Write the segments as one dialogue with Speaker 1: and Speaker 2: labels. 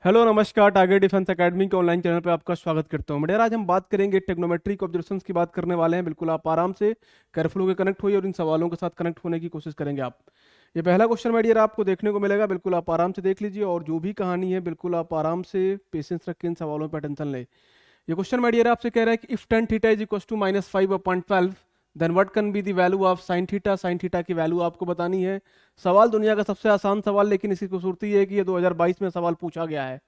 Speaker 1: Hello नमस्कार, target defence academy के online channel पर आपका स्वागत करता हूं। मेरे आज हम बात करेंगे टेक्नोमेट्रिक ऑब्जर्वेशंस की बात करने वाले हैं। बिल्कुल आप आराम से केयरफुल होकर कनेक्ट होइए और इन सवालों के साथ कनेक्ट होने की कोशिश करेंगे आप। ये पहला क्वेश्चन मेडियर आपको देखने को मिलेगा, बिल्कुल आप आराम से देख लीजिए और जो भी कहानी है बिल्कुल आप आराम से पेशेंस रख के इन सवालों पर अटेंशन लें। ये क्वेश्चन मेडियर आपसे कह रहा है कि if tan theta is equal to -5/12 then what can be the value of sine theta. Sine theta की वैल्यू आपको बतानी है। सवाल दुनिया का सबसे आसान सवाल, लेकिन इसकी खूबसूरती है कि ये 2022 में सवाल पूछा गया है।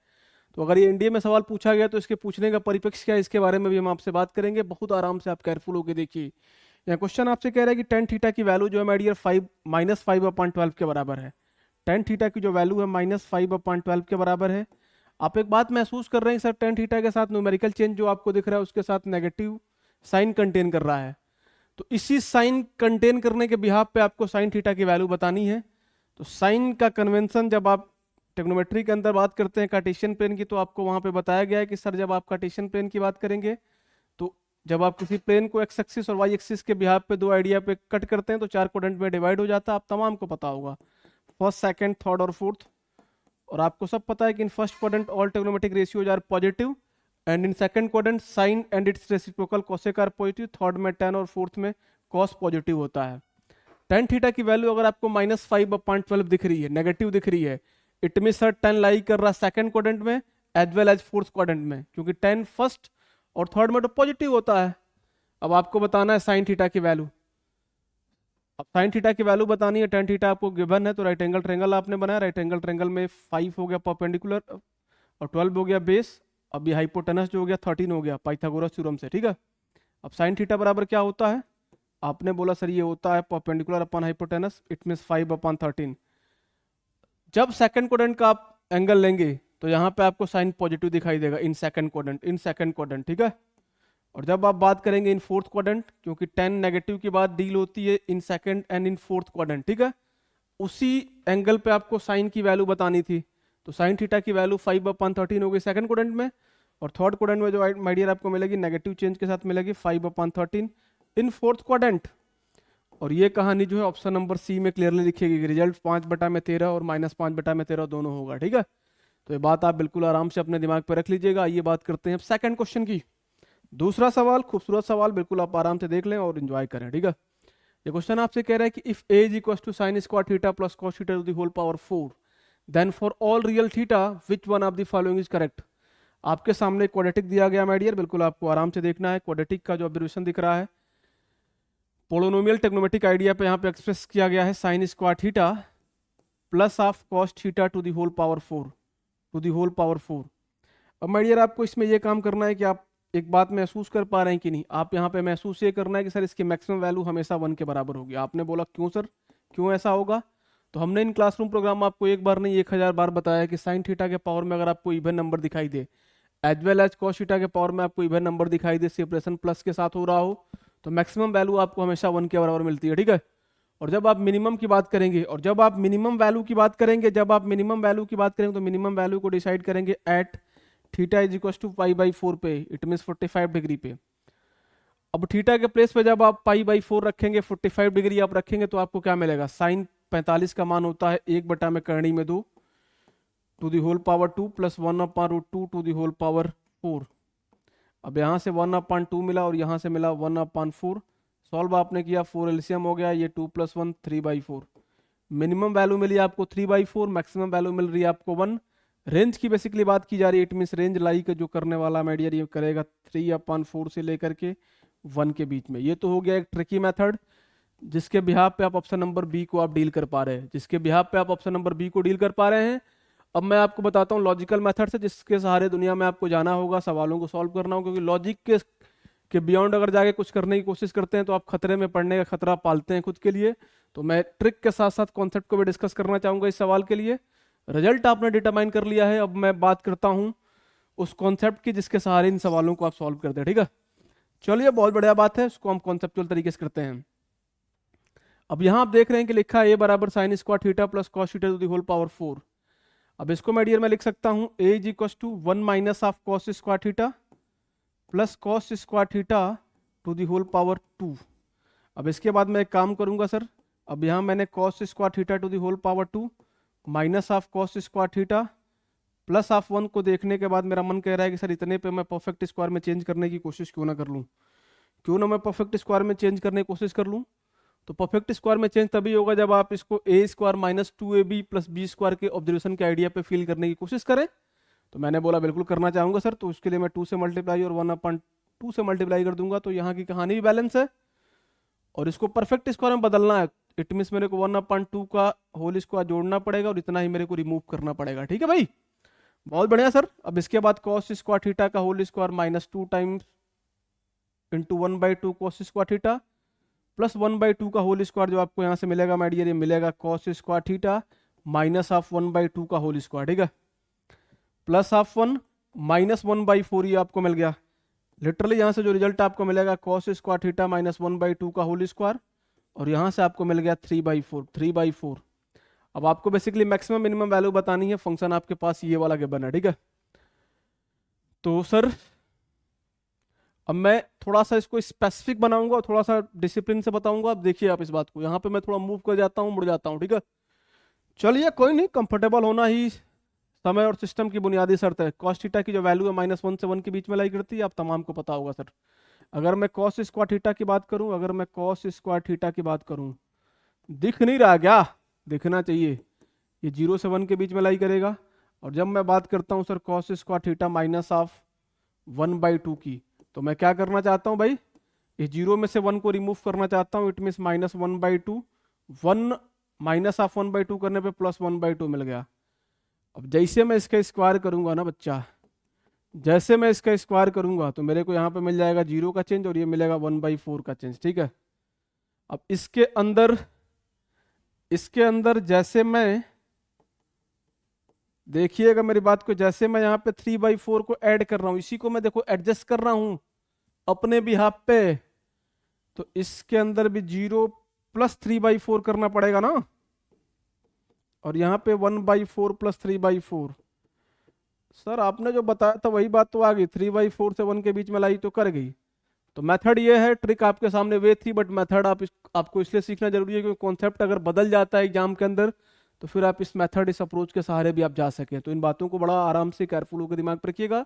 Speaker 1: तो अगर ये इंडिया में सवाल पूछा गया तो इसके पूछने का परिप्रेक्ष्य क्या है, इसके बारे में भी हम आपसे बात करेंगे। बहुत आराम से आप केयरफुल होकर देखिए। यहाँ क्वेश्चन आपसे कह रहा है कि टेन थीटा की वैल्यू जो है मेरी -5/12 के बराबर है। टेन थीटा की जो वैल्यू है -5/12 के बराबर है। आप एक बात महसूस कर रहे हैं सर, टेन थीटा के साथ न्यूमेरिकल चेंज जो आपको दिख रहा है उसके साथ नेगेटिव साइन कंटेन कर रहा है। तो इसी साइन कंटेन करने के बिहाफ पे आपको साइन थीटा की वैल्यू बतानी है। तो साइन का कन्वेंशन जब आप टेक्नोमेट्री के अंदर बात करते हैं कार्टेशियन प्लेन की, तो आपको वहां पे बताया गया है कि सर जब आप कार्टेशियन प्लेन की बात करेंगे तो जब आप किसी प्लेन को एक्स एक्सिस और वाई एक्सिस के बिहाफ पे दो आइडिया पे कट करते हैं तो चार क्वाड्रेंट में डिवाइड हो जाता है। आप तमाम को पता होगा, फर्स्ट सेकंड थर्ड और फोर्थ। और आपको सब पता है कि in first quadrant all trigonometric ratios are positive and in second quadrant sine and its reciprocal cosec are positive, third में टेन और फोर्थ में कॉस पॉजिटिव होता है। टेन थीटा की वैल्यू अगर आपको -5/12 दिख रही है, नेगेटिव दिख रही है, it mean sir tan lie कर रहा सेकंड क्वाड्रेंट में as well as fourth quadrant में, क्योंकि टेन फर्स्ट और थर्ड में तो पॉजिटिव होता है। अब आपको बताना है साइन थीटा की वैल्यू। अब साइन थीटा की वैल्यू बतानी है। टेन थीटा आपको गिवन है तो राइट एंगल ट्रेंगल आपने बनाया। राइट एंगल ट्रेंगल में 5 हो गया परपेंडिकुलर और 12 हो गया बेस। अब ये हाइपोटेनस जो हो गया 13 हो गया पाइथागोरस थ्योरम से, ठीक है। अब साइन थीटा बराबर क्या होता है, आपने बोला सर ये होता है perpendicular upon hypotenuse, it means 5/13। जब सेकंड क्वाड्रेंट का आप एंगल लेंगे तो यहाँ पे आपको साइन पॉजिटिव दिखाई देगा इन सेकंड क्वाड्रेंट, इन सेकंड क्वाड्रेंट, ठीक है। और जब आप बात करेंगे इन फोर्थ क्वाड्रेंट, क्योंकि टेन नेगेटिव की बात डील होती है in second and in fourth quadrant, ठीक है, उसी एंगल पे आपको साइन की वैल्यू बतानी थी। तो साइन थीटा की वैल्यू 5/13 हो गई सेकंड क्वाड्रेंट में, और थर्ड क्वाड्रेंट में जो माय डियर आपको मिलेगी नेगेटिव चेंज के साथ मिलेगी 5/13 इन फोर्थ क्वाड्रेंट। और ये कहानी जो है ऑप्शन नंबर सी में क्लियरली लिखिएगी, रिजल्ट 5/13 और -5/13 दोनों होगा, ठीक है। तो ये बात आप बिल्कुल आराम से अपने दिमाग पर रख लीजिएगा। आइए बात करते हैं अब सेकंड क्वेश्चन की। दूसरा सवाल खूबसूरत सवाल, बिल्कुल आप आराम से देख लें और एंजॉय करें, ठीक है। ये क्वेश्चन आपसे कह रहा है कि if A is equal to sine square theta plus cos theta to the whole power 4 then for all real theta which one of the following is correct. आपके सामने क्वाड्रेटिक दिया गया माय डियर, बिल्कुल आपको आराम से देखना है। क्वाड्रेटिक का जो ऑब्जर्वेशन दिख रहा है पोलोनोमियल टेक्नोमेट्रिक आइडिया पे यहाँ पे एक्सप्रेस किया गया है sine square theta plus of cos theta to the whole power 4, to the whole power 4। अब माय डियर आपको इसमें यह काम करना है कि आप एक बात महसूस कर पा रहे हैं कि नहीं। आप यहाँ पे महसूस ये करना है कि सर इसकी मैक्सिमम वैल्यू हमेशा 1 के बराबर होगी। आपने बोला क्यों सर, क्यों ऐसा होगा। तो हमने इन क्लासरूम प्रोग्राम में आपको एक बार नहीं 1000 बार बताया कि साइन थीटा के पावर में अगर आपको इवन नंबर दिखाई दे as well as cos theta के पावर में आपको इवन नंबर दिखाई दे, सेपरेशन प्लस के साथ हो रहा हो, तो मैक्सिमम वैल्यू आपको हमेशा 1 के बराबर मिलती है, ठीक है। और जब आप मिनिमम की बात करेंगे और जब आप मिनिमम वैल्यू की बात करेंगे, जब आप मिनिमम वैल्यू की बात करेंगे तो मिनिमम वैल्यू को डिसाइड करेंगे at theta is equal to π/4 पे, इट मीन 45 डिग्री पे। अब थीटा के प्लेस पे जब आप π/4 रखेंगे, 45 डिग्री आप रखेंगे तो आपको क्या मिलेगा, साइन 45 का मान होता है 1 में करणी में 2 to the whole power 2 plus 1/√2 to the whole power 4। अब यहाँ से 1/2 मिला और यहाँ से मिला 1/4। सॉल्व आपने किया, 4 एलसीएम हो गया, ये 2 + 1 3/4। मिनिमम वैल्यू मिली आपको 3/4, मैक्सिमम वैल्यू मिल रही है आपको 1। रेंज की बेसिकली बात की जा रही है, इट मीन्स रेंज लाई का जो करने वाला मेडियर ये करेगा 3/4 से लेकर के 1 के बीच में। ये तो हो गया एक ट्रिकी मेथड जिसके बिहाफ पे आप ऑप्शन नंबर बी को आप डील कर पा रहे हैं, जिसके बिहाफ पे आप ऑप्शन नंबर बी को डील कर पा रहे हैं। अब मैं आपको बताता हूँ लॉजिकल मेथड से, जिसके सहारे दुनिया में आपको जाना होगा, सवालों को सॉल्व करना होगा, क्योंकि लॉजिक के बियॉन्ड अगर जाके कुछ करने की कोशिश करते हैं तो आप खतरे में पड़ने का खतरा पालते हैं खुद के लिए। तो मैं ट्रिक के साथ साथ कॉन्सेप्ट को भी डिस्कस करना चाहूंगा इस सवाल के लिए। रिजल्ट आपने डिटरमाइन कर लिया है, अब मैं बात करता हूं उस कॉन्सेप्ट की जिसके सहारे इन सवालों को आप सॉल्व करते हैं, ठीक है। चलिए बहुत बढ़िया बात है, इसको हम कॉन्सेप्चुअल तरीके से करते हैं। अब यहां आप देख रहे हैं कि लिखा है ए बराबर sine square theta plus cos theta to the whole power 4। अब इसको मैं डियर में लिख सकता हूं A is equal to 1 minus of cos square theta plus cos square theta to the whole power 2। अब इसके बाद मैं एक काम करूंगा सर, अब यहाँ मैंने cos square theta to the whole power 2 minus of cos square theta plus of 1 को देखने के बाद मेरा मन कह रहा है कि सर इतने पे मैं परफेक्ट स्क्वायर में चेंज करने की कोशिश क्यों ना कर लूँ, क्यों ना मैं परफेक्ट स्क्वायर में चेंज करने की कोशिश कर लूँ। तो परफेक्ट स्क्वायर में चेंज तभी होगा जब आप इसको A square minus 2ab plus B square के ऑब्जर्वेशन के आइडिया पे फिल करने की कोशिश करें। तो मैंने बोला बिल्कुल करना चाहूँगा सर, तो उसके लिए मैं 2 से मल्टीप्लाई और 1/2 से मल्टीप्लाई कर दूंगा, तो यहाँ की कहानी भी बैलेंस है। और इसको परफेक्ट स्क्वायर में बदलना है, इट मीन्स मेरे को 1/2 का होल स्क्वायर जोड़ना पड़ेगा और इतना ही मेरे को रिमूव करना पड़ेगा। ठीक है भाई, बहुत बढ़िया सर। अब इसके बाद कॉस स्क्वायर थीटा का whole square minus 2 times into 1/2 cos square theta plus 1/2 का होल स्क्वायर जो आपको यहाँ से मिलेगा माय डियर, ये मिलेगा cos square theta minus of 1/2 का होल स्क्वायर। ठीक है, प्लस ऑफ 1 माइनस 1/4 ये आपको मिल गया। लिटरली यहाँ से जो रिजल्ट आपको मिलेगा कॉस स्क्वायर थीटा माइनस 1/2 का होल स्क्वायर, और यहाँ से आपको मिल गया 3/4। अब आपको बेसिकली मैक्सिमम मिनिमम वैल्यू बतानी है, फंक्शन आपके पास ये वाला गिवन है। ठीक है, तो सर अब मैं थोड़ा सा इसको स्पेसिफिक बनाऊंगा और थोड़ा सा डिसिप्लिन से बताऊंगा। अब देखिए आप इस बात को, यहाँ पे मैं थोड़ा मूव कर जाता हूँ, मुड़ जाता हूँ। ठीक है, चलिए कोई नहीं, कंफर्टेबल होना ही समय और सिस्टम की बुनियादी शर्त है। कॉस थीटा की जो वैल्यू है -1 से 1 के बीच में लाई करती है, आप तमाम को पता होगा सर। अगर मैं कॉस स्क्वायर थीटा की बात करूं, अगर मैं कॉस स्क्वायर थीटा की बात करूं, दिख नहीं रहा क्या? दिखना चाहिए, ये 0 से 1 के बीच में लाई करेगा। और जब मैं बात करता हूं sir cos square theta minus of 1/2 की, तो मैं क्या करना चाहता हूं भाई, इस 0 में से 1 को रिमूव करना चाहता हूं। It means minus 1/2, 1 minus of 1/2 करने पे प्लस 1/2 मिल गया। अब जैसे मैं इसका स्क्वायर करूंगा ना बच्चा, जैसे मैं इसका स्क्वायर करूंगा तो मेरे को यहाँ पे मिल जाएगा 0 का चेंज और ये मिलेगा 1/4 का चेंज। ठीक है, अब इसके अंदर जैसे मैं, देखिएगा मेरी बात को, जैसे मैं यहाँ पे 3/4 को ऐड कर रहा हूँ, इसी को मैं देखो एडजस्ट कर रहा हूँ अपने बिहाफ पे, तो इसके अंदर भी 0 प्लस 3/4 करना पड़ेगा ना, और यहाँ पे 1/4 प्लस 3/4। सर आपने जो बताया था वही बात तो आ गई, 3/4 से 1 के बीच में लाई तो कर गई। तो मेथड ये है, ट्रिक आपके सामने वे थी, बट मेथड आपको इसलिए सीखना जरूरी है क्योंकि कॉन्सेप्ट अगर बदल जाता है एग्जाम के अंदर, तो फिर आप इस मेथड, इस अप्रोच के सहारे भी आप जा सकें। तो इन बातों को बड़ा आराम से केयरफुल होकर दिमाग पर रखिएगा।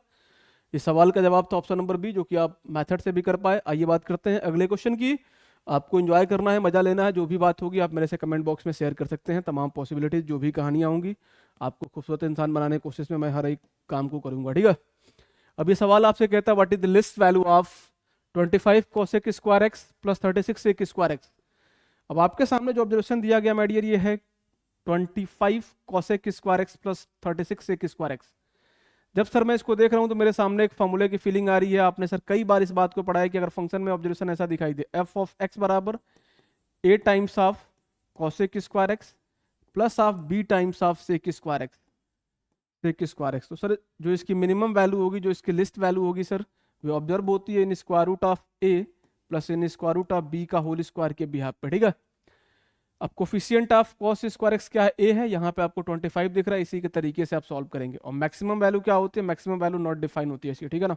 Speaker 1: इस सवाल का जवाब था ऑप्शन नंबर बी, जो कि आप मेथड से भी कर पाए। आइए बात करते हैं अगले क्वेश्चन की। आपको एंजॉय करना है, मजा लेना है, जो भी बात होगी आप मेरे से कमेंट बॉक्स में शेयर कर सकते हैं। तमाम पॉसिबिलिटीज, जो भी कहानियां होंगी, आपको खूबसूरत इंसान बनाने की कोशिश में मैं हर एक काम को करूंगा। ठीक है, अब ये सवाल आपसे कहता है what is the least value of 25 cosec square x plus 36 sec square x. अब आपके सामने जो ऑब्जर्वेशन दिया गया माय डियर, ये है 25 cosec square x plus 36 sec square x. जब सर मैं इसको देख रहा हूं तो मेरे सामने एक फॉर्मूले की फीलिंग आ रही है। आपने सर कई बार इस बात को पढ़ा है कि अगर फंक्शन में ऑब्जर्वेशन ऐसा दिखाई दे, एफ ऑफ एक्स बराबर A times of cosec square x plus of B times of sec square x, sec square x. तो सर जो इसकी मिनिमम वैल्यू होगी, जो इसकी लिस्ट वैल्यू होगी सर, वो ऑब्जर्व होती है in square root of A plus in square root of B का होल स्क्वायर के बिहाफ पे। ठीक है, अब coefficient of cos square x क्या है, ए है, यहाँ पे आपको 25 दिख रहा है। इसी के तरीके से आप सॉल्व करेंगे। और मैक्सिमम वैल्यू क्या होती है, मैक्सिमम वैल्यू नॉट डिफाइन होती है इसकी। ठीक है ना,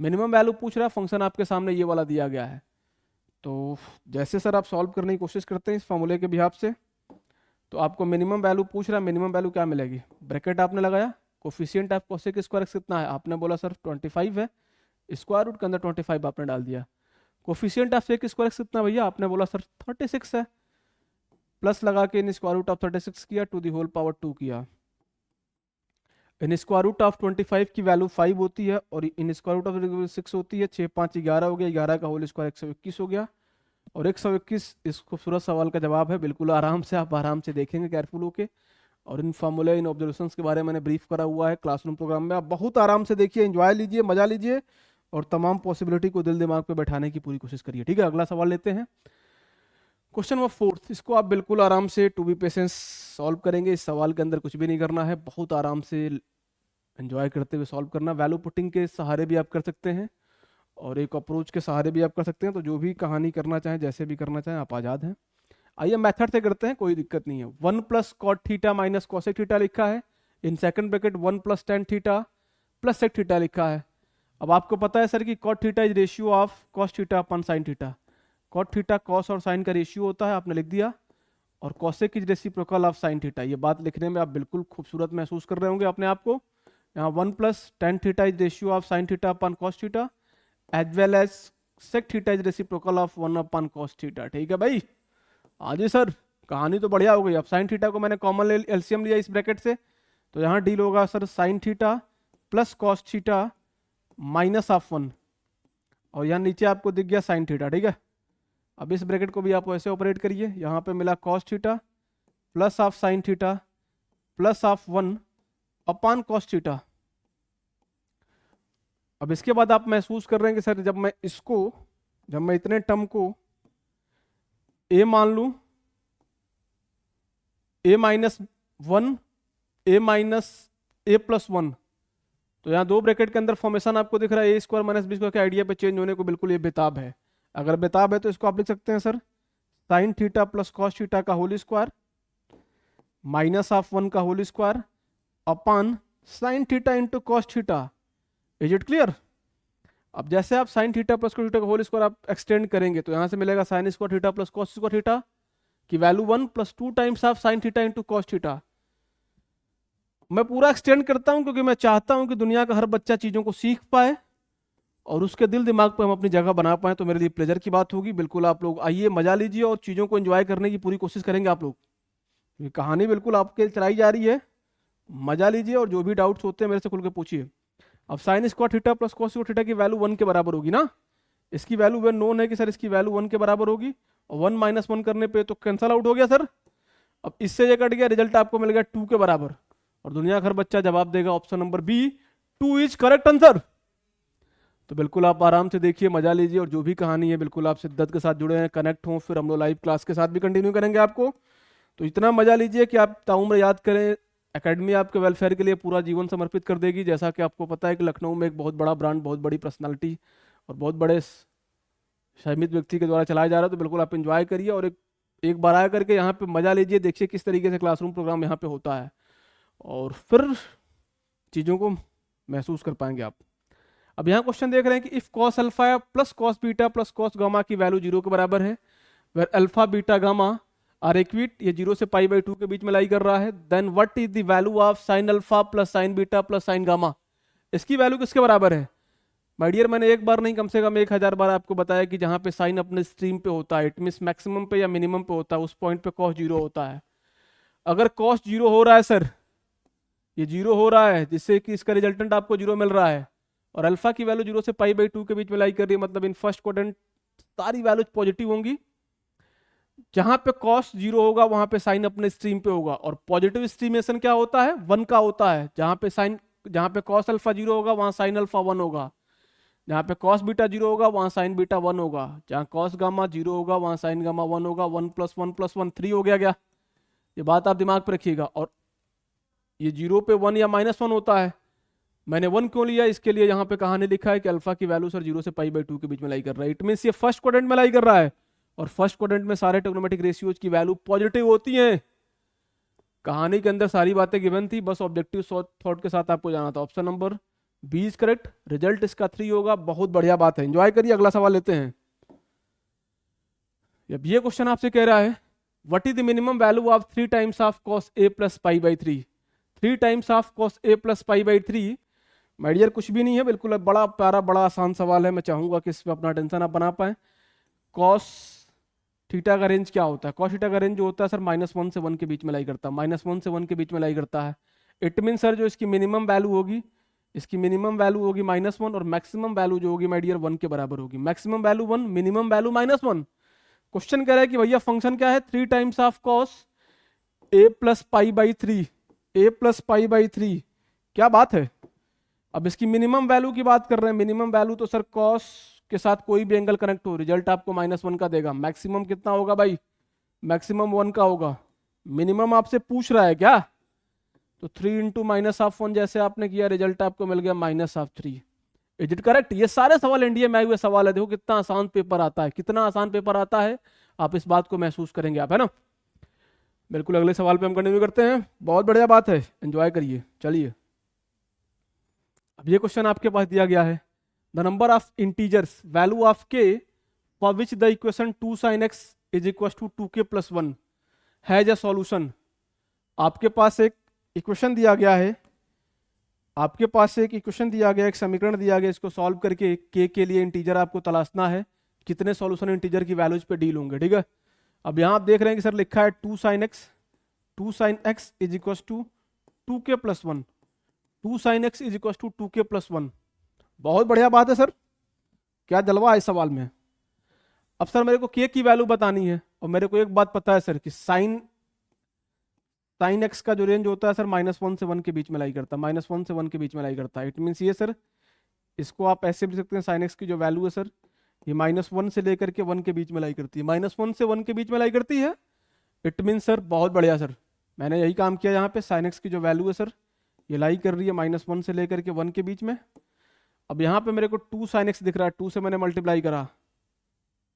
Speaker 1: मिनिमम वैल्यू पूछ रहा है, फंक्शन आपके सामने ये वाला दिया गया है। तो जैसे सर आप सॉल्व करने की कोशिश करते हैं इस फॉर्मूले के बिहाफ से, तो आपको मिनिमम वैल्यू पूछ रहा है, मिनिमम वैल्यू क्या मिलेगी, ब्रैकेट आपने लगाया, coefficient of cosec square x कितना है, आपने बोला सर 25 है, स्क्वायर रूट के अंदर 25 आपने डाल दिया। Coefficient of sec square x कितना भैया, आपने बोला सर 36 है, प्लस लगा के इन स्क्वायर रूट ऑफ 36 किया, टू दी होल पावर 2 किया। इन स्क्वायर रूट ऑफ 25 की वैल्यू 5 होती है और इन स्क्वायर रूट ऑफ 6 होती है। 6 5 11 हो गया, 11 का होल स्क्वायर 121 हो गया, और 121 इस खूबसूरत सवाल का जवाब है। बिल्कुल आराम से, आप आराम से देखेंगे केयरफुल होके। और इन फॉर्मूले, इन ऑब्जर्वेशंस के बारे में मैंने ब्रीफ करा हुआ है क्लासरूम प्रोग्राम में, आप बहुत आराम से देखिए, एंजॉय लीजिए, मजा लीजिए, और तमाम पॉसिबिलिटी को दिल दिमाग पे बैठाने की पूरी कोशिश करिए। ठीक है, अगला सवाल लेते हैं, क्वेश्चन नंबर 4। इसको आप बिल्कुल आराम से, टू बी पेशेंस, सॉल्व करेंगे। इस सवाल के अंदर कुछ भी नहीं करना है, बहुत आराम से एंजॉय करते हुए सॉल्व करना। वैल्यू पुटिंग के सहारे भी आप कर सकते हैं और एक अप्रोच के सहारे भी आप कर सकते हैं। तो जो भी कहानी करना चाहें, जैसे भी करना चाहें, आप आज़ाद हैं। आइए मेथड से करते हैं, कोई दिक्कत नहीं है। 1 plus cot theta minus cosec theta लिखा है, in second bracket 1 plus tan theta plus sec theta लिखा है। अब आपको पता है सर कि cot theta is ratio of cos theta upon sine theta. Cot theta cos और साइन का रेशियो होता है, आपने लिख दिया। और cosec is reciprocal of sine theta. ये बात लिखने में आप बिल्कुल खूबसूरत महसूस कर रहे होंगे अपने आप को। यहाँ 1 plus tan theta is ratio of sine theta upon cos theta as well as sec theta is reciprocal of 1 upon cos theta. ठीक है भाई, हाँ जी सर, कहानी तो बढ़िया हो गई। अब साइन थीटा को मैंने कॉमन एलसीएम लिया इस ब्रैकेट से, तो यहाँ डील होगा sir sine theta plus cos theta minus of 1, और यहाँ नीचे आपको दिख गया साइन थीटा। ठीक है, अब इस ब्रैकेट को भी आप ऐसे ऑपरेट करिए, यहाँ पे मिला cos theta plus of sine theta plus of 1 upon cos theta. अब इसके बाद आप महसूस कर रहे हैं कि सर जब मैं इतने टर्म को ए मान लूं, ए माइनस 1 ए माइनस ए प्लस 1, तो यहाँ दो ब्रैकेट के अंदर फॉर्मेशन आपको दिख रहा है ए स्क्वायर माइनस बी स्क्वायर के आइडिया पे चेंज होने को बिल्कुल ये बेताब है। अगर बेताब है तो इसको आप लिख सकते हैं sir sine theta plus cos theta का होल स्क्वायर माइनस ऑफ 1 का whole square upon sine theta into cos theta. Is it clear? अब जैसे आप sine theta plus cos theta का होल स्क्वायर आप एक्सटेंड करेंगे तो यहाँ से मिलेगा sine square theta plus cos square theta की value 1 plus 2 times of sine theta into cos theta. मैं पूरा एक्सटेंड करता हूं क्योंकि मैं चाहता हूं कि दुनिया का हर बच्चा चीज़ों को सीख पाए और उसके दिल दिमाग पर हम अपनी जगह बना पाए, तो मेरे लिए प्लेजर की बात होगी। बिल्कुल आप लोग आइए, मजा लीजिए और चीज़ों को एंजॉय करने की पूरी कोशिश करेंगे आप लोग। ये कहानी बिल्कुल आपके चलाई जा रही है, मजा लीजिए और जो भी डाउट्स होते हैं मेरे से खुल के पूछिए। अब sign square theta plus cos square theta की वैल्यू 1 के बराबर होगी ना, इसकी वैल्यू वे नोन है कि सर इसकी वैल्यू 1 के बराबर होगी, और 1 माइनस 1 करने पे तो कैंसल आउट हो गया सर। अब इससे ये कट गया, रिजल्ट आपको मिल गया 2 के बराबर, और दुनिया का हर बच्चा जवाब देगा option number B, 2 is correct answer. तो बिल्कुल आप आराम से देखिए, मजा लीजिए, और जो भी कहानी है बिल्कुल आप शिद्दत के साथ जुड़े हैं, कनेक्ट हों, फिर हम लोग लाइव क्लास के साथ भी कंटिन्यू करेंगे आपको। तो इतना मजा लीजिए कि आप ताउम्र याद करें। एकेडमी आपके वेलफेयर के लिए पूरा जीवन समर्पित कर देगी। जैसा कि आपको पता है कि लखनऊ में एक बहुत बड़ा ब्रांड, बहुत बड़ी पर्सनालिटी और बहुत बड़े सहमित व्यक्ति के द्वारा चलाया जा रहा है, तो बिल्कुल आप एंजॉय करिए और एक बार आया करके यहाँ पे मजा लीजिए, देखिए किस तरीके से क्लासरूम प्रोग्राम यहाँ पे होता है, और फिर चीज़ों को महसूस कर पाएंगे आप। अब यहाँ क्वेश्चन देख रहे हैं कि if cos alpha plus cos beta plus cos gamma की वैल्यू 0 के बराबर है, where alpha beta gamma are acute, ये 0 से पाई बाई 2 के बीच में लाई कर रहा है, then what is the value of sine alpha plus sine beta plus sine gamma. इसकी वैल्यू किसके बराबर है? माय डियर, मैंने एक बार नहीं कम से कम 1000 बार आपको बताया कि जहाँ पे साइन अपने स्ट्रीम पे होता है, इट मीन्स मैक्सिमम पे या मिनिमम पे होता है, उस पॉइंट पे कॉस 0 होता है। अगर कॉस 0 हो रहा है सर, ये 0 हो रहा है जिससे कि इसका रिजल्टेंट आपको 0 मिल रहा है, और अल्फा की वैल्यू 0 से पाई बाई 2 के बीच में लाई कर रही है, मतलब इन फर्स्ट क्वाड्रेंट सारी वैल्यूज पॉजिटिव होंगी। जहां पे कॉस 0 होगा वहां पे साइन अपने स्ट्रीम पे होगा, और पॉजिटिव स्ट्रीमेशन क्या होता है? 1 का होता है। जहां पे कॉस अल्फा 0 होगा वहां साइन अल्फा 1 होगा, जहां पे कॉस बीटा 0 होगा वहां साइन बीटा 1 होगा, जहां कॉस गामा 0 होगा वहां साइन गामा 1 होगा। 1 प्लस 1 प्लस 1 3 हो गया क्या? ये बात आप दिमाग पे रखिएगा। और ये 0 पे 1 या माइनस 1 होता है, मैंने 1 क्यों लिया? इसके लिए यहाँ पे कहानी लिखा है कि अल्फा की वैल्यू सर 0 से पाई बाई 2 के बीच में लाई कर रहा है, इट मीन्स ये फर्स्ट क्वाड्रेंट में लाई कर रहा है, और फर्स्ट क्वाड्रेंट में सारे ट्रिग्नोमेट्रिक रेशियोज की वैल्यू पॉजिटिव होती हैं। कहानी के अंदर सारी बातें गिवन थी, बस ऑब्जेक्टिव थॉट के साथ आपको जाना था। Option number B is correct, result इसका 3 होगा। बहुत बढ़िया बात है, एंजॉय करिए। अगला सवाल लेते हैं। अब ये क्वेश्चन आपसे कह रहा है what is the minimum value of 3 times of cos A plus pi by 3। 3 times of cos A plus pi by 3 my dear कुछ भी नहीं है, बिल्कुल बड़ा प्यारा बड़ा आसान सवाल है। मैं चाहूंगा कि इस पर अपना टेंशन आप बना पाए। कॉस थीटा का रेंज क्या होता है? कॉस थीटा का रेंज जो होता है सर -1 से 1 के बीच में लाई करता है, -1 से 1 के बीच में लाई करता है। इट मीन सर जो इसकी मिनिमम वैल्यू होगी, इसकी मिनिमम वैल्यू होगी -1, और मैक्सिमम वैल्यू जो होगी माय डियर 1 के बराबर होगी। Maximum value 1, minimum value -1। Question कह रहा है कि भैया फंक्शन क्या है? 3 times of cos A plus pi by 3, A plus pi by 3, क्या बात है। अब इसकी मिनिमम वैल्यू की बात कर रहे हैं। मिनिमम वैल्यू तो सर कॉस के साथ कोई भी एंगल कनेक्ट हो, रिजल्ट आपको -1 का देगा। मैक्सिमम कितना होगा भाई? मैक्सिमम 1 का होगा। मिनिमम आपसे पूछ रहा है क्या? तो 3 इंटू -1 जैसे आपने किया, रिजल्ट आपको मिल गया -3। Is it correct? ये सारे सवाल एनडीए में आए हुए सवाल है। देखो कितना आसान पेपर आता है, कितना आसान पेपर आता है, आप इस बात को महसूस करेंगे आप, है ना। बिल्कुल अगले सवाल पे हम कंटिन्यू करते हैं। बहुत बढ़िया बात है, एंजॉय करिए। चलिए अब ये क्वेश्चन आपके पास दिया गया है, the number of integers value of k for which the equation 2 sin x is equal to 2k + 1 has a solution. आपके पास एक इक्वेशन दिया गया है, आपके पास एक इक्वेशन दिया गया, एक समीकरण दिया गया, इसको सॉल्व करके के लिए इंटीजर आपको तलाशना है, कितने सॉल्यूशन इंटीजर की वैल्यूज पे डील होंगे, ठीक है। अब यहाँ आप देख रहे हैं कि सर लिखा है 2 sin x is equal to 2k plus 1, 2 sin x is equal to 2k plus 1। बहुत बढ़िया बात है सर, क्या जलवा है इस सवाल में। अब सर मेरे को k की वैल्यू बतानी है, और मेरे को एक बात पता है सर कि साइन x का जो रेंज होता है सर -1 से 1 के बीच में लाई करता है, -1 से 1 के बीच में लाई करता है। इट मीन्स ये सर, इसको आप ऐसे भी लिख सकते हैं, साइन x की जो वैल्यू है सर ये -1 से लेकर के 1 के बीच में लाई करती है, -1 से 1 के बीच में लाई करती है। इट मीन्स सर बहुत बढ़िया सर, मैंने यही काम किया यहाँ पे। साइन x की जो वैल्यू है सर ये लाई कर रही है -1 से लेकर के 1 के बीच में। अब यहाँ पे मेरे को 2 sin x दिख रहा है, 2 से मैंने मल्टीप्लाई करा,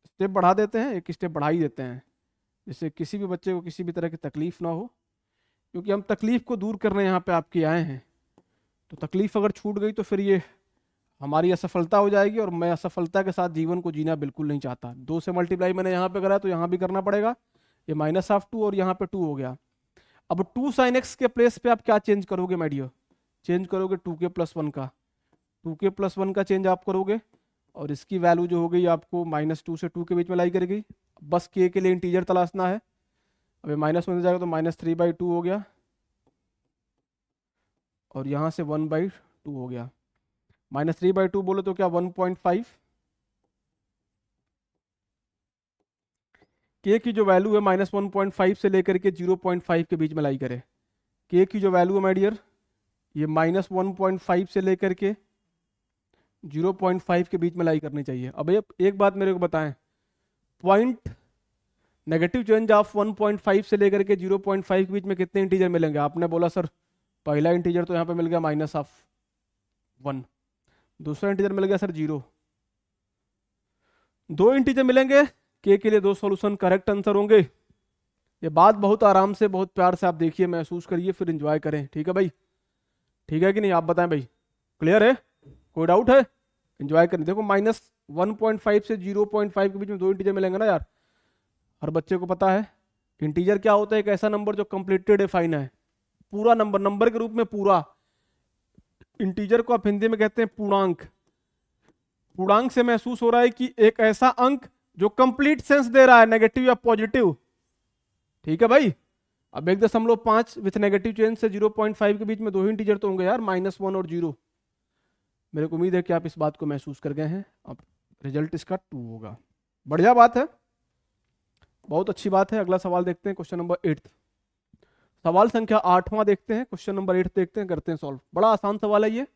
Speaker 1: स्टेप बढ़ा देते हैं, एक स्टेप बढ़ा ही देते हैं, जिससे किसी भी बच्चे को किसी भी तरह की तकलीफ ना हो, क्योंकि हम तकलीफ को दूर करने यहाँ पे आपके आए हैं। तो तकलीफ अगर छूट गई तो फिर ये हमारी असफलता हो जाएगी, और मैं असफलता के साथ जीवन को जीना बिल्कुल नहीं चाहता। 2 से मल्टीप्लाई मैंने यहाँ पे करा तो यहाँ भी करना पड़ेगा, ये -2 और यहाँ पे 2 हो गया। अब 2 sin x के प्लेस पे आप क्या चेंज करोगे माय डियर, चेंज करोगे 2k प्लस 1 का, 2k प्लस 1 का चेंज आप करोगे, और इसकी वैल्यू जो हो गई आपको -2 से 2 के बीच में लाई करेगी। बस k के लिए इंटीजर तलाशना है। अब -1 से जाएगा तो -3/2 हो गया, और यहाँ से 1/2 हो गया। -3/2 बोलो तो क्या 1.5। k की जो वैल्यू है -1.5 से लेकर के 0.5 के बीच में लाई करे। k की जो वैल्यू है माय डियर ये -1.5 से लेकर के 0.5 के बीच में लाई करनी चाहिए। अब एक बात मेरे को बताएं, पॉइंट नेगेटिव चेंज ऑफ 1.5 से लेकर के 0.5 के बीच में कितने इंटीजर मिलेंगे। आपने बोला सर पहला इंटीजर तो यहाँ पे मिल गया -1, दूसरा इंटीजर मिल गया सर 0, 2 इंटीजर मिलेंगे, के लिए 2 सॉल्यूशन करेक्ट आंसर होंगे। ये बात बहुत आराम से, बहुत प्यार से आप देखिए, महसूस करिए, फिर एंजॉय करें, ठीक है भाई, ठीक है कि नहीं, आप बताएं भाई, क्लियर है, कोई डाउट है। एंजॉय करें। देखो -1.5 से 0.5 के बीच में 2 इंटीजर मिलेंगे ना यार, हर बच्चे को पता है इंटीजर क्या होता है, एक ऐसा नंबर जो कंप्लीटली डिफाइन है, पूरा नंबर, नंबर के रूप में पूरा। इंटीजर को आप हिंदी में कहते हैं पूर्णांक। पूर्णांक से महसूस हो रहा है कि एक ऐसा अंक जो कंप्लीट सेंस दे रहा है, नेगेटिव या पॉजिटिव, ठीक है भाई। अब 1.5 विथ नेगेटिव चेंज से 0.5 के बीच में 2 ही इंटीजर तो होंगे यार, -1 और 0। मेरे को उम्मीद है कि आप इस बात को महसूस कर गए हैं। अब रिजल्ट इसका 2 होगा, बढ़िया बात है, बहुत अच्छी बात है। अगला सवाल देखते हैं, क्वेश्चन नंबर 8, सवाल संख्या 8वां देखते हैं, क्वेश्चन नंबर 8 देखते हैं, करते हैं सॉल्व। बड़ा आसान सवाल है ये।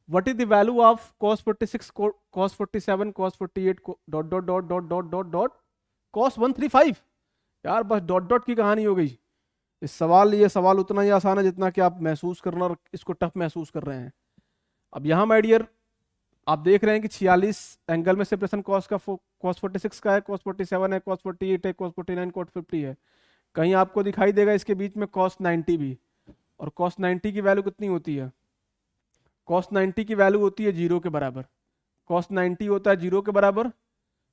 Speaker 1: What is the value of cos 46 cos 47 cos 48 dot dot dot dot dot dot dot cos 135। यार बस डॉट डॉट की कहानी हो गई। ये सवाल उतना ही आसान है जितना कि आप महसूस करना और इसको टफ महसूस कर रहे हैं। अब यहाँ माय डियर आप देख रहे हैं कि 46 एंगल में सेपरेशन cos 46 का है, cos 47 है, cos 48 है, cos 49 cos 50 है। कहीं आपको दिखाई देगा इसके बीच में cos 90 भी, और cos 90 की वैल्यू कितनी होती है, cos 90 की वैल्यू होती है 0 के बराबर। cos 90 होता है 0 के बराबर,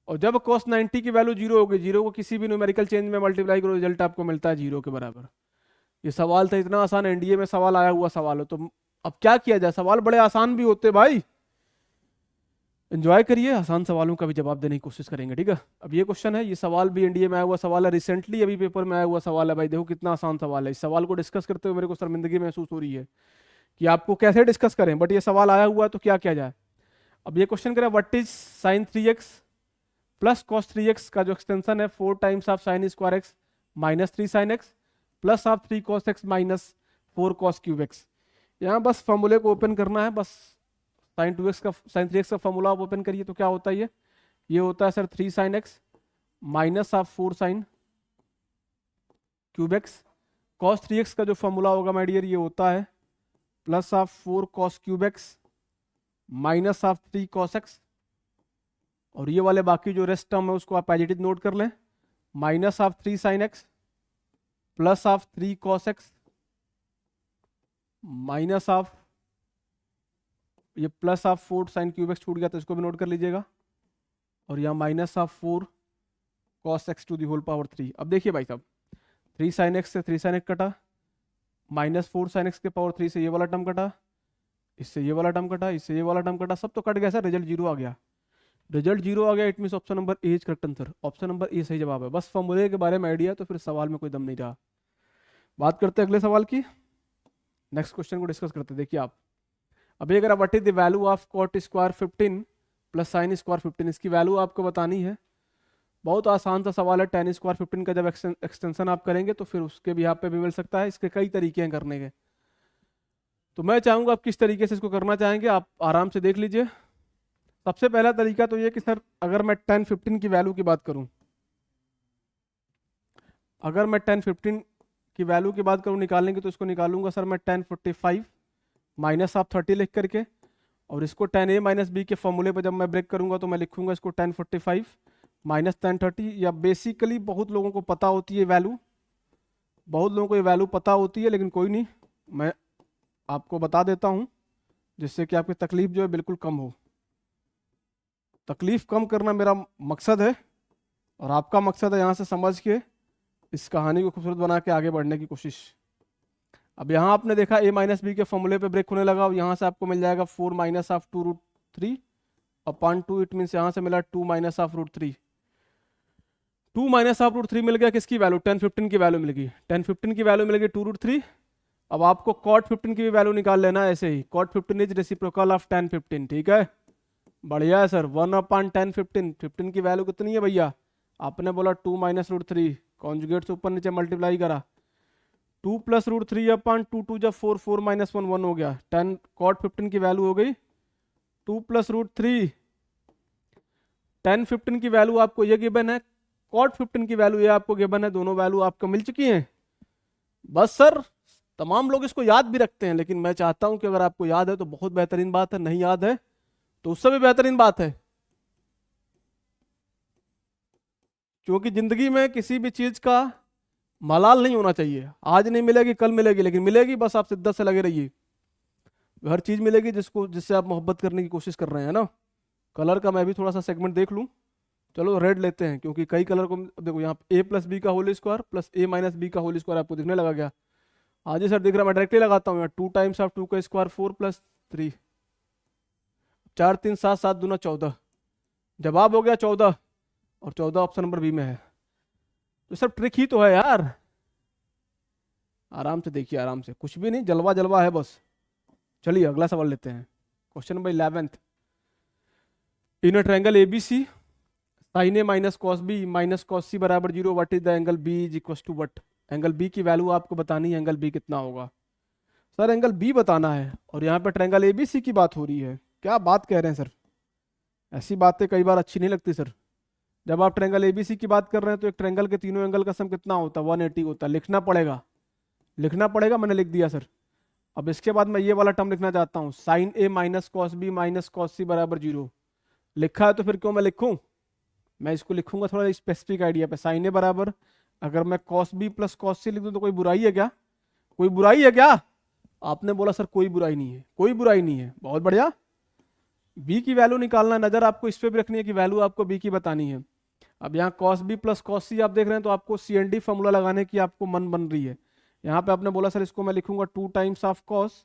Speaker 1: और जब cos 90 की वैल्यू 0 होगी, 0 को किसी भी न्यूमेरिकल चेंज में मल्टीप्लाई करो, रिजल्ट आपको मिलता है 0 के बराबर। ये सवाल था, इतना आसान, एनडीए में सवाल आया हुआ सवाल हो। तो अब क्या किया जाए, सवाल बड़े आसान भी होते भाई, एंजॉय करिए, आसान सवालों का भी जवाब देने की कोशिश करेंगे, ठीक है। अब ये क्वेश्चन है, ये सवाल भी एनडीए में आया हुआ सवाल है, रिसेंटली अभी पेपर में आया हुआ सवाल है भाई। देखो कितना आसान सवाल है। इस सवाल को डिस्कस करते हुए मेरे को शर्मिंदगी महसूस हो रही है कि आपको कैसे डिस्कस करें, बट ये सवाल आया हुआ है तो क्या किया जाए। अब ये क्वेश्चन करें, what is sin 3x plus cos 3x का जो एक्सटेंशन है 4 times of sin square x minus 3 sin x plus of 3 cos x minus 4 cos cube x। यहाँ बस फॉर्मूले को ओपन करना है, बस sin 3x का फॉर्मूला आप ओपन करिए तो क्या होता है, ये होता है sir 3 sin x minus of 4 sin cube x। cos 3x का जो फॉर्मूला होगा माय डियर ये होता है plus of 4 cos cube x minus of 3 cos x, और ये वाले बाकी जो रेस्ट टर्म है उसको आप एज इट इज नोट कर लें, minus of 3 sin x plus of 3 cos x minus of ये plus of 4 sin cube x छूट गया तो इसको भी नोट कर लीजिएगा, और यहाँ minus of 4 cos x to the whole power 3। अब देखिए भाई साहब 3 sin x से 3 sin x कटा, -4 sin x के पावर 3 से ये वाला टर्म कटा, इससे ये वाला टर्म कटा, इससे ये वाला टर्म कटा, सब तो कट गया सर, रिजल्ट 0 आ गया। रिजल्ट 0 आ गया, it mean option number A is correct answer. Option number A सही जवाब है। बस फॉर्मूले के बारे में आइडिया, तो फिर सवाल में कोई दम नहीं रहा। बात करते हैं अगले सवाल की, नेक्स्ट क्वेश्चन को डिस्कस करते हैं। देखिए आप, अभी अगर what is the value of cot square 15 plus sine square 15, इसकी वैल्यू आपको बतानी है। बहुत आसान सा सवाल है। टेन स्क्वायर 15 का जब एक्सटेंशन आप करेंगे तो फिर उसके भी यहाँ पे भी मिल सकता है। इसके कई तरीके हैं करने के, तो मैं चाहूंगा आप किस तरीके से इसको करना चाहेंगे आप आराम से देख लीजिए। सबसे पहला तरीका तो ये कि सर अगर मैं 10 15 की वैल्यू की बात करूं, अगर मैं 10 15 की वैल्यू की बात करूं निकालने की, तो इसको निकालूंगा सर मैं 10 45 माइनस ऑफ 30 लिख करके, और इसको 10a माइनस बी के फॉर्मूले पर जब मैं ब्रेक करूंगा तो मैं लिखूंगा इसको 10 45 माइनस 10 30। या बेसिकली बहुत लोगों को पता होती है वैल्यू, बहुत लोगों को ये वैल्यू पता होती है, लेकिन कोई नहीं, मैं आपको बता देता हूं जिससे कि आपकी तकलीफ जो है बिल्कुल कम हो। तकलीफ कम करना मेरा मकसद है, और आपका मकसद है यहाँ से समझ के इस कहानी को खूबसूरत बना के आगे बढ़ने की कोशिश। अब यहाँ आपने देखा a माइनस बी के फॉर्मूले पे ब्रेक होने लगा, और यहाँ से आपको मिल जाएगा 4 minus of 2 root 3 upon 2, it means यहाँ से मिला 2 minus of root 3। 2 minus of root 3 मिल गया, किसकी वैल्यू? 10 15 की वैल्यू मिल गई। 10 15 की वैल्यू मिल गई 2 रूट 3। अब आपको कॉट 15 की भी वैल्यू निकाल लेना है ऐसे ही। कॉट 15 इज रेसिप्रोकल ऑफ 10 15, ठीक है, बढ़िया है सर। 1 अपॉन 10 15, 15 की वैल्यू कितनी है भैया? आपने बोला 2 माइनस रूट 3, कॉन्जुगेट से ऊपर नीचे मल्टीप्लाई करा, 2 प्लस रूट 3 अपॉन 2 2 जब 4 4 माइनस 1 1 हो गया। 10 कॉट 15 की वैल्यू हो गई 2 प्लस रूट 3। 10 15 की वैल्यू आपको ये गिवन है, कॉट 15 की वैल्यू ये आपको गिवन है, दोनों वैल्यू आपको मिल चुकी हैं। बस सर तमाम लोग इसको याद भी रखते हैं, लेकिन मैं चाहता हूं कि अगर आपको याद है तो बहुत बेहतरीन बात है, नहीं याद है तो उससे भी बेहतरीन बात है। क्योंकि जिंदगी में किसी भी चीज का मलाल नहीं होना चाहिए। आज नहीं मिलेगी कल मिलेगी, लेकिन मिलेगी, बस आप शिद्दत से लगे रहिए। हर चीज मिलेगी जिससे आप मोहब्बत करने की कोशिश कर रहे हैं ना। कलर का मैं भी थोड़ा सा सेगमेंट देख लूं। चलो रेड लेते हैं, क्योंकि कई कलर को देखो, यहाँ a प्लस बी का whole square plus a minus B का होल स्क्वायर आपको दिखने लगा क्या? हाँ जी सर दिख रहा, मैं डायरेक्टली लगाता हूँ। 2 टाइम्स ऑफ 2 का स्क्वायर 4 प्लस 3, 4 3 7 7 दूना 14, जवाब हो गया 14, और 14 ऑप्शन नंबर बी में है। तो सब ट्रिक ही तो है यार, आराम से देखिए, आराम से, कुछ भी नहीं, जलवा जलवा है बस। चलिए अगला सवाल लेते हैं, question number 11th। In a triangle ABC sine A minus cos B minus cos C बराबर 0, what is the angle B is equal to what? Angle B की वैल्यू आपको बतानी है, एंगल बी कितना होगा? सर एंगल बी बताना है, और यहाँ पे ट्रायंगल एबीसी की बात हो रही है। क्या बात कह रहे हैं सर, ऐसी बातें कई बार अच्छी नहीं लगती सर। जब आप ट्रायंगल एबीसी की बात कर रहे हैं तो एक ट्रायंगल के तीनों एंगल का सम कितना होता है? 180 होता है। लिखना पड़ेगा, लिखना पड़ेगा, मैंने लिख दिया सर। अब इसके बाद मैं ये वाला टर्म लिखना चाहता हूँ, sine A minus cos B minus cos C बराबर 0। लिखा है तो फिर क्यों मैं लिखूं? मैं इसको लिखूंगा थोड़ा स्पेसिफिक आइडिया पे। साइन ए बराबर, अगर मैं कॉस बी प्लस कॉस सी लिख दूं तो कोई बुराई है क्या? कोई बुराई है क्या? आपने बोला सर कोई बुराई नहीं है, कोई बुराई नहीं है, बहुत बढ़िया। बी की वैल्यू निकालना, नजर आपको इस पे भी रखनी है कि वैल्यू आपको बी की बतानी है। अब यहाँ कॉस बी प्लस कॉस सी आप देख रहे हैं, तो आपको सी एन डी फॉर्मूला लगाने की आपको मन बन रही है। यहाँ पे आपने बोला सर इसको मैं लिखूंगा 2 times of cos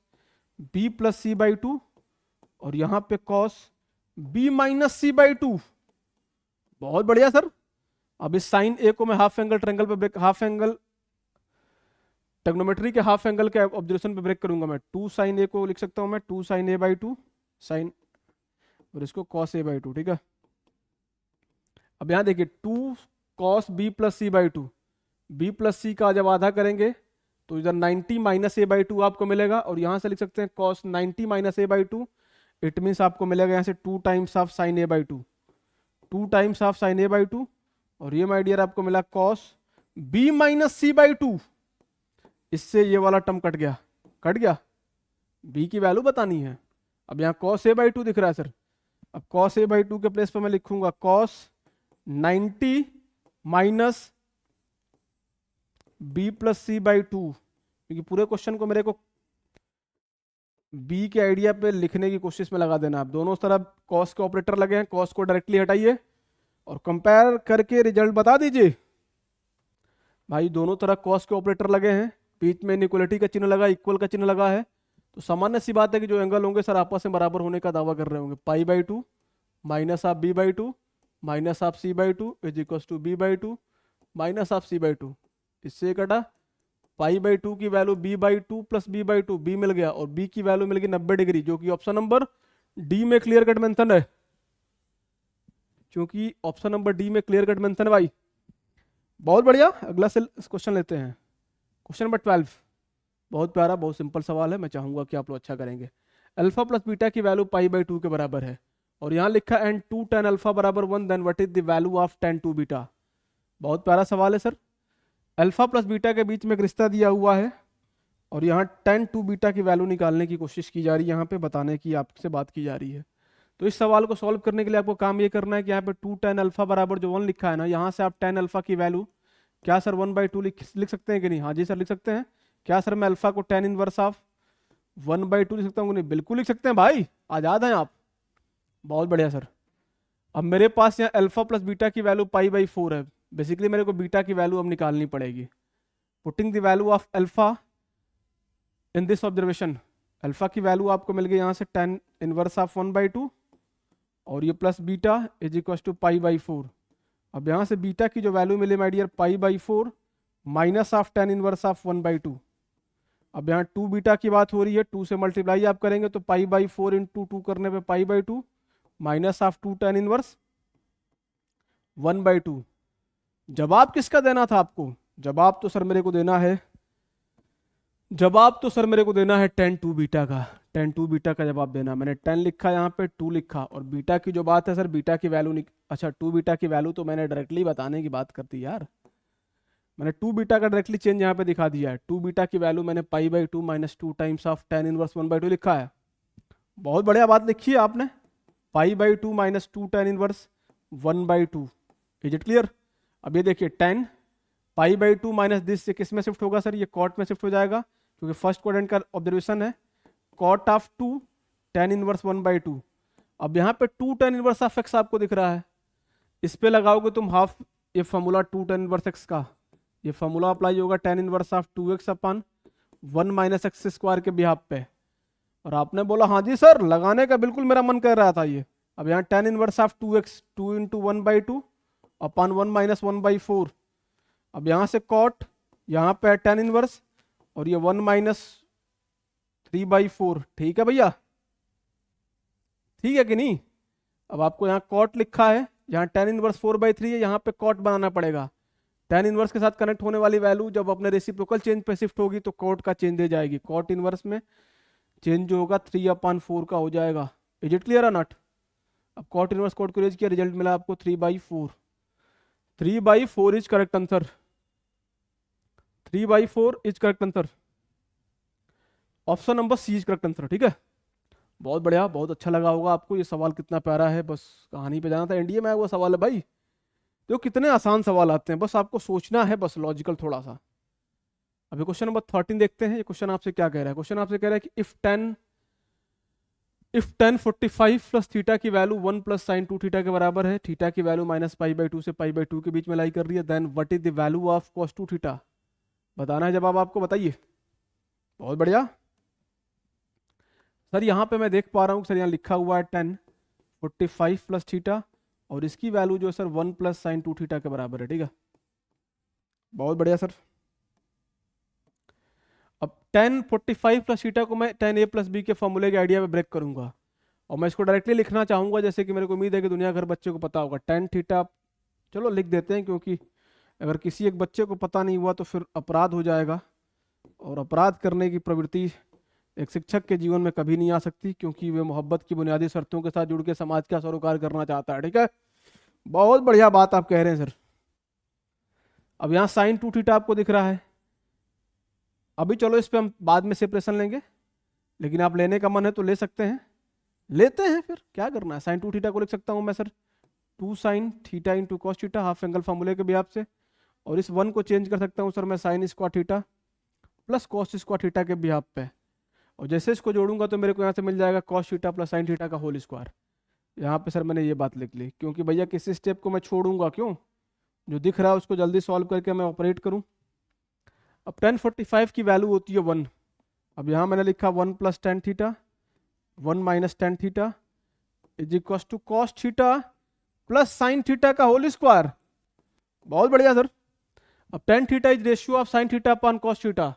Speaker 1: B plus C by 2, और यहाँ पे cos B minus C by 2। बहुत बढ़िया सर। अब इस साइन ए को मैं हाफ एंगल ट्रायंगल पे ब्रेक, हाफ एंगल ट्रिग्नोमेट्री के हाफ एंगल के ऑब्जर्वेशन पे ब्रेक करूंगा मैं। 2 साइन ए को लिख सकता हूं मैं 2 साइन ए बाई 2 साइन, और इसको कॉस ए बाई 2, ठीक है। अब यहां देखिए 2 cos B plus C by 2, B plus C का जब आधा करेंगे तो इधर 90 माइनस ए बाई 2 आपको मिलेगा, और यहां से लिख सकते हैं cos 90 minus A by 2, it means आपको मिलेगा यहाँ से 2 times of sine A by 2, 2 times of sine A by 2, और ये माय डियर आपको मिला cos B minus C by 2। इससे ये वाला टर्म कट गया, कट गया। बी की वैल्यू बतानी है। अब यहाँ कॉस ए बाई 2 दिख रहा है सर, अब कॉस ए बाई 2 के प्लेस पर मैं लिखूंगा cos 90 minus B plus C by 2, क्योंकि पूरे क्वेश्चन को मेरे को बी के आइडिया पे लिखने की कोशिश में लगा देना। आप दोनों तरफ कॉस के ऑपरेटर लगे हैं, कॉस को डायरेक्टली हटाइए और कंपेयर करके रिजल्ट बता दीजिए। भाई दोनों तरफ कॉस के ऑपरेटर लगे हैं, बीच में इनइक्वलिटी का चिन्ह लगा, इक्वल का चिन्ह लगा है, तो सामान्य सी बात है कि जो एंगल होंगे सर आपस में बराबर होने का दावा कर रहे होंगे। पाई/2 minus of b/2 minus of c/2 is equal to b/2 minus of c/2। इससे कटा पाई/2 की value b/2 plus b/2, b मिल गया, और b की वैल्यू मिल गई 90 डिग्री, जो कि ऑप्शन नंबर डी में क्लियर कट मेंशन है, क्योंकि ऑप्शन नंबर डी में क्लियर कट मेंशन है भाई। बहुत बढ़िया, अगला से क्वेश्चन लेते हैं, क्वेश्चन नंबर 12। बहुत प्यारा, बहुत सिंपल सवाल है, मैं चाहूंगा कि आप लोग अच्छा करेंगे। अल्फा प्लस बीटा की वैल्यू पाई/2 के बराबर है, और यहाँ लिखा एंड 2 tan अल्फा बराबर 1, then what is the value of tan 2 beta. बहुत प्यारा सवाल है सर। अल्फा प्लस बीटा के बीच में एक रिश्ता दिया हुआ है, और यहाँ tan 2 बीटा की वैल्यू निकालने की कोशिश की जा रही है, यहाँ पे बताने की आपसे बात की जा रही है। तो इस सवाल को सॉल्व करने के लिए आपको काम ये करना है कि यहाँ पे 2 tan अल्फा बराबर जो 1 लिखा है ना, यहाँ से आप tan अल्फा की वैल्यू क्या सर 1/2 लिख सकते हैं कि नहीं? हाँ जी सर लिख सकते हैं। क्या सर मैं अल्फा को tan इनवर्स ऑफ 1/2 लिख सकता हूँ? नहीं, बिल्कुल लिख सकते हैं भाई, आजाद हैं आप। बहुत बढ़िया सर। अब मेरे पास यहाँ अल्फा प्लस बीटा की वैल्यू पाई/4 है, बेसिकली मेरे को बीटा की वैल्यू अब निकालनी पड़ेगी। Putting the value of alpha in this observation, alpha की वैल्यू आपको मिल गई यहाँ से tan इनवर्स ऑफ 1/2, और ये plus beta is equal to पाई/4। अब यहाँ से बीटा की जो वैल्यू मिली माय डियर पाई/4 minus of tan inverse of 1/2। अब यहाँ 2 बीटा की बात हो रही है, 2 से मल्टीप्लाई आप करेंगे तो पाई/4 इंटू 2 करने पे पाई/2 माइनस ऑफ 2 tan इनवर्स 1/2। जवाब किसका देना था आपको? जवाब तो सर मेरे को देना है, जवाब तो सर मेरे को देना है tan 2 बीटा का। tan 2 बीटा का जवाब देना, मैंने 10 लिखा यहाँ पे 2 लिखा, और बीटा की जो बात है सर बीटा की वैल्यू अच्छा 2 बीटा की वैल्यू तो मैंने डायरेक्टली बताने की बात करती यार, मैंने 2 बीटा का डायरेक्टली चेंज यहाँ पे दिखा दिया है। 2 बीटा की वैल्यू मैंने पाई/2 minus 2 times of tan inverse 1/2 लिखा है। बहुत बढ़िया बात लिखी है आपने, पाई/2 minus 2 tan inverse 1/2। Is it clear? अब ये देखिए tan पाई/2 माइनस दिस से किस में शिफ्ट होगा सर? ये कॉट में शिफ्ट हो जाएगा, क्योंकि फर्स्ट क्वाड्रेंट का ऑब्जर्वेशन है कॉट ऑफ 2 tan इनवर्स 1/2। अब यहाँ पे 2 tan इनवर्स ऑफ x आपको दिख रहा है, इस पे लगाओगे तुम हाफ ये फॉर्मूला 2 tan इनवर्स x का, ये फॉर्मूला अप्लाई होगा tan inverse of 2x upon 1 minus x square के बिहाफ पे। और आपने बोला हाँ जी सर, लगाने का बिल्कुल मेरा मन कर रहा था ये। अब यहाँ tan inverse of 2x 2 into 1/2 upon 1 minus 1/4। अब यहाँ से कॉट, यहाँ पे tan इनवर्स, और ये 1 माइनस 3/4। ठीक है भैया, ठीक है कि नहीं? अब आपको यहाँ कॉट लिखा है, यहाँ tan इनवर्स 4/3 है, यहाँ पे कॉट बनाना पड़ेगा। tan इनवर्स के साथ कनेक्ट होने वाली वैल्यू जब अपने रेसिप्रोकल चेंज पे शिफ्ट होगी तो कॉट का चेंज दे जाएगी। कॉट इनवर्स में चेंज जो होगा 3/4 का हो जाएगा। इज इट क्लियर और नॉट? अब कॉट इनवर्स कॉट को रेज किया, रिजल्ट मिला आपको 3/4। 3/4 is correct answer, 3/4 is correct answer, option number C is correct answer. ठीक है, बहुत बढ़िया, बहुत अच्छा लगा होगा आपको। ये सवाल कितना प्यारा है, बस कहानी पे जाना था। एनडीए में आया हुआ सवाल है भाई, तो कितने आसान सवाल आते हैं, बस आपको सोचना है, बस लॉजिकल थोड़ा सा। अभी क्वेश्चन नंबर 13 देखते हैं। ये क्वेश्चन आपसे क्या कह रहा है? क्वेश्चन आपसे कह रहा है कि इफ tan 45 प्लस थीटा की वैल्यू 1 प्लस साइन 2 थीटा के बराबर है, थीटा की वैल्यू माइनस पाई/2 से पाई/2 के बीच में लाई कर रही है, then what is the value of cos 2 theta. बताना है जवाब आपको, बताइए। बहुत बढ़िया सर, यहाँ पे मैं देख पा रहा हूँ सर, यहाँ लिखा हुआ है tan 45 प्लस थीटा, और इसकी वैल्यू जो है सर 1 प्लस साइन 2 थीटा के बराबर है। ठीक है, बहुत बढ़िया सर। अब tan 45 प्लस थीटा को मैं tan a प्लस बी के फॉर्मूले के आइडिया में ब्रेक करूंगा, और मैं इसको डायरेक्टली लिखना चाहूंगा, जैसे कि मेरे को उम्मीद है कि दुनिया भर बच्चे को पता होगा। tan थीटा चलो लिख देते हैं, क्योंकि अगर किसी एक बच्चे को पता नहीं हुआ तो फिर अपराध हो जाएगा, और अपराध करने की प्रवृत्ति एक शिक्षक के जीवन में कभी नहीं आ सकती, क्योंकि वे मोहब्बत की बुनियादी शर्तों के साथ जुड़ के समाज का सरोकार करना चाहता है। ठीक है, बहुत बढ़िया बात आप कह रहे हैं सर। अब यहाँ साइन 2 थीटा आपको दिख रहा है, अभी चलो इस पे हम बाद में सेपरेशन लेंगे, लेकिन आप लेने का मन है तो ले सकते हैं, लेते हैं, फिर क्या करना है। साइन 2 थीटा को लिख सकता हूँ मैं sir 2 sign theta into cos theta, half angle फॉर्मूले के बिहाफ से, और इस 1 को चेंज कर सकता हूँ सर मैं sign square theta plus cos square theta के बिहाफ पे, और जैसे इसको जोड़ूंगा तो मेरे को यहाँ से मिल जाएगा cos theta plus sine theta का होल स्क्वायर। यहाँ पे सर मैंने ये बात लिख ली, क्योंकि भैया किसी स्टेप को मैं छोड़ूंगा क्यों, जो दिख रहा है उसको जल्दी सॉल्व करके मैं ऑपरेट करूँ। अब tan 45 की वैल्यू होती है 1। अब यहाँ मैंने लिखा 1 plus tan theta 1 minus tan theta is equal to cos theta plus sine theta का होल स्क्वायर। बहुत बढ़िया सर। अब tan theta is ratio of sine theta upon cos theta.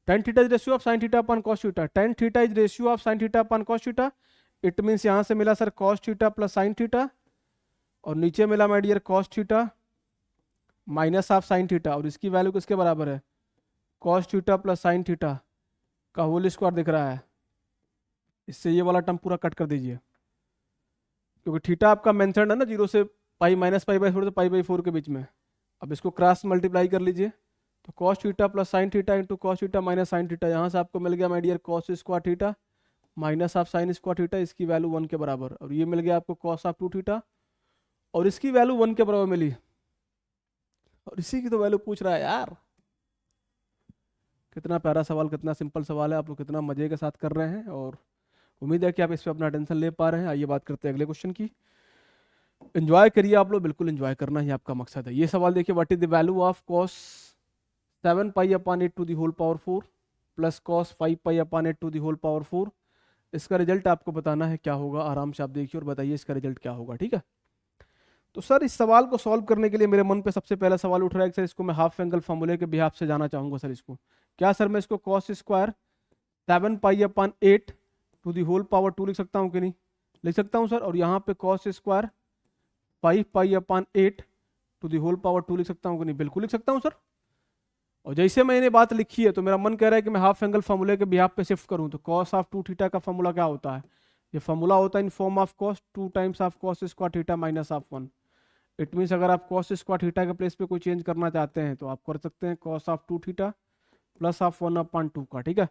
Speaker 1: tan theta is ratio of sine theta upon cos theta. tan theta is ratio of sine theta upon cos theta. It means यहां से मिला sir cos theta plus sine theta और नीचे मिला my dear cos theta minus of sine theta और इसकी value किसके बराबर है? Cos theta plus sine theta का होल स्क्वायर दिख रहा है। इससे ये वाला टर्म पूरा कट कर दीजिए क्योंकि थीटा आपका मेंशन्ड है ना 0 से पाई माइनस पाई बाई 4 से पाई बाई 4 के बीच में। अब इसको क्रॉस मल्टीप्लाई कर लीजिए तो cos theta plus sine theta into cos theta minus sine theta, यहाँ से आपको मिल गया my dear cos square theta minus of sine square theta, इसकी वैल्यू 1 के बराबर। और ये मिल गया आपको कॉस ऑफ 2 थीटा और इसकी वैल्यू 1 के बराबर मिली। और इसी की तो वैल्यू पूछ रहा है यार। कितना प्यारा सवाल, कितना सिंपल सवाल है, आप लोग कितना मजे के साथ कर रहे हैं और उम्मीद है कि आप इस पर अपना टेंशन ले पा रहे हैं। आइए बात करते हैं अगले क्वेश्चन की। एंजॉय करिए आप लोग, बिल्कुल एंजॉय करना ही आपका मकसद है। ये सवाल देखिए, what is the value of cos 7 pi upon 8 to the whole power 4 plus cos 5 pi upon 8 to the whole power 4। इसका रिजल्ट आपको बताना है क्या होगा। आराम से आप देखिए और बताइए इसका रिजल्ट क्या होगा, ठीक है। तो सर इस सवाल को सॉल्व करने के लिए मेरे मन पे सबसे पहला सवाल उठ रहा है कि सर इसको मैं हाफ एंगल फॉर्मूले के बिहाफ से जाना चाहूंगा। सर इसको क्या सर मैं इसको cos square 7 pi upon 8 to the whole power 2 लिख सकता हूँ कि नहीं? लिख सकता हूँ सर। और यहाँ पे cos square 5 pi upon 8 to the whole power 2 लिख सकता हूँ कि नहीं? बिल्कुल लिख सकता हूँ सर। और जैसे मैंने बात लिखी है तो मेरा मन कह रहा है कि मैं हाफ एंगल फॉर्मूले के बिहाफ पे शिफ्ट करूँ। तो कॉस ऑफ 2 थीटा का फॉर्मूला क्या होता है? ये फॉर्मूला होता है in form of cos 2 times of cos square theta minus of 1। It means अगर आप कॉस स्क्वायर थीटा के प्लेस पे कोई चेंज करना चाहते हैं तो आप कर सकते हैं cos of 2 theta plus of 1 upon 2 का, ठीक है।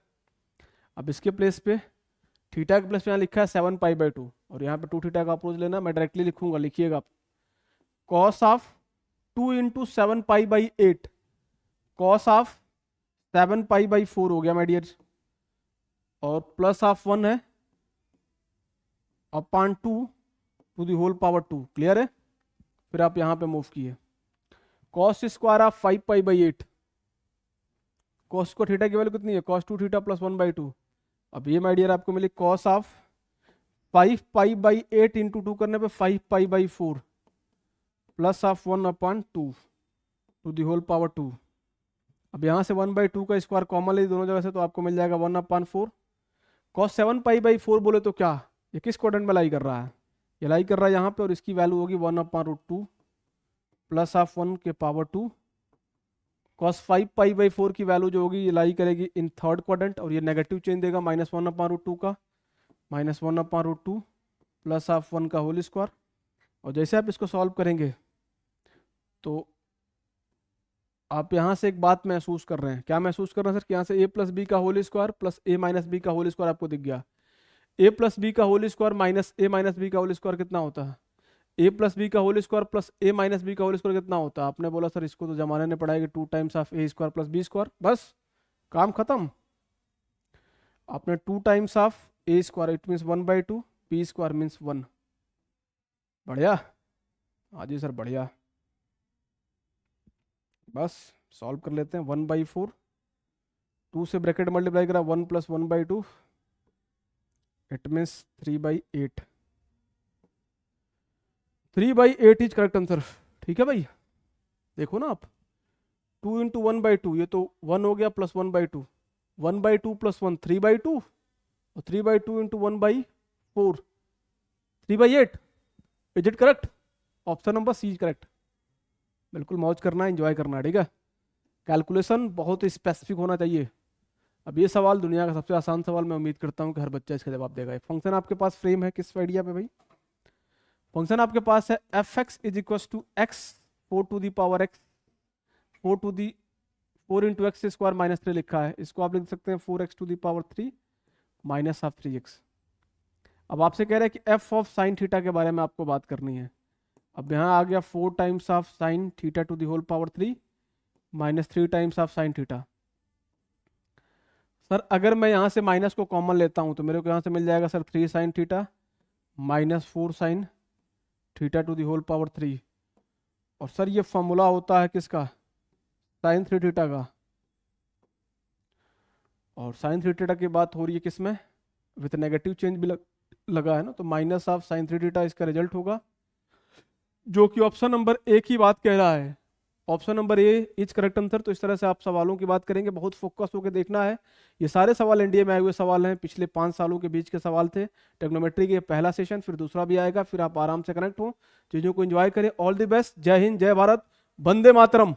Speaker 1: अब इसके प्लेस पे थीटा के प्लेस पे यहाँ लिखा है 7 पाई बाई 2 और यहाँ पे 2 थीटा का अप्रोच लेना, मैं डायरेक्टली लिखूंगा, लिखिएगा आप। Cos of 2 into 7 pi by 8 cos of 7 pi by 4 हो गया माय डियर और प्लस ऑफ 1 है upon 2 to the whole power 2। Clear है? फिर आप यहाँ पे मूव किए cos square of 5 pi by 8। Cos को थीटा की वैल्यू कितनी है? Cos 2 theta plus 1 by 2। अब ये माय डियर आपको मिली cos of 5 pi by 8 into 2 करने पे 5 pi by 4 plus of 1 upon 2 to the whole power 2। अब यहाँ से 1 बाई 2 का स्क्वायर कॉमन ले दोनों जगह से तो आपको मिल जाएगा 1 अपॉन 4। कॉस 7 पाई बाई 4 बोले तो क्या ये किस क्वाड्रेंट में लाई कर रहा है? ये लाई कर रहा है यहाँ पे और इसकी वैल्यू होगी 1 अपॉन रूट 2 प्लस ऑफ 1 के पावर 2। कॉस 5 पाई बाई 4 की वैल्यू जो होगी ये लाई करेगी इन थर्ड क्वाड्रेंट और ये नेगेटिव चेंज देगा माइनस 1 अपॉन रूट 2 का minus 1 upon root 2 plus of 1 का होल स्क्वायर। और जैसे आप इसको सॉल्व करेंगे तो आप यहाँ से एक बात महसूस कर रहे हैं। क्या महसूस कर रहे हैं सर? कि यहाँ से a प्लस बी का whole square plus a minus B का होल स्क्वायर आपको दिख गया। a प्लस बी का whole square minus a minus B का होल स्क्वायर कितना होता है? a प्लस बी का whole square plus a minus B का होल स्क्वायर कितना होता है? आपने बोला सर इसको तो जमाने ने पढ़ाया कि 2 times of a square plus B square. बस काम खत्म। आपने 2 times of a square it means 1 by 2 b square means 1। बढ़िया। हाँ जी सर बढ़िया। बस सॉल्व कर लेते हैं। 1 बाई 4 2 से ब्रैकेट मल्टीप्लाई करा 1 plus 1 by 2 it means 3 by 8। 3 by 8 is correct answer. ठीक है भाई, देखो ना आप 2 इंटू 1 बाई 2 ये तो 1 हो गया plus 1 by 2 1 by 2 plus 1 3 by 2 और 3 by 2 into 1 by 4 3 by 8। Is it correct? Option number C is correct. बिल्कुल मौज करना है, एंजॉय करना है, ठीक है। कैलकुलेशन बहुत स्पेसिफिक होना चाहिए। अब ये सवाल दुनिया का सबसे आसान सवाल, मैं उम्मीद करता हूँ कि हर बच्चा इसका जवाब देगा। फंक्शन आपके पास फ्रेम है किस आइडिया पे भाई? फंक्शन आपके पास है f x is equal to x 4 to the power x 4 to the 4 into x square minus 3 लिखा है। इसको आप लिख सकते हैं 4x to the power 3 minus of 3x। अब आपसे कह रहे हैं कि एफ ऑफ साइन थीटा के बारे में आपको बात करनी है। अब यहाँ आ गया 4 times of sine theta to the whole power 3 minus 3 times of sine theta. Sir अगर मैं यहाँ से माइनस को कॉमन लेता हूँ तो मेरे को यहाँ से मिल जाएगा sir 3 sine theta minus 4 sine theta to the whole power 3। और सर ये फॉर्मूला होता है किसका? साइन 3 थीटा का। और साइन थ्री थीटा की बात हो रही है किसमें, विथ नेगेटिव चेंज भी लगा है ना, तो minus of sine three theta इसका रिजल्ट होगा, जो कि ऑप्शन नंबर ए की बात कह रहा है। Option number A is correct answer. तो इस तरह से आप सवालों की बात करेंगे, बहुत फोकस होकर देखना है। ये सारे सवाल एनडीए में आए हुए सवाल हैं, पिछले 5 सालों के बीच के सवाल थे। टेक्नोमेट्री के पहला सेशन, फिर दूसरा भी आएगा, फिर आप आराम से कनेक्ट हो, चीज़ों को एंजॉय करें। ऑल द बेस्ट, जय हिंद, जय भारत, वंदे मातरम।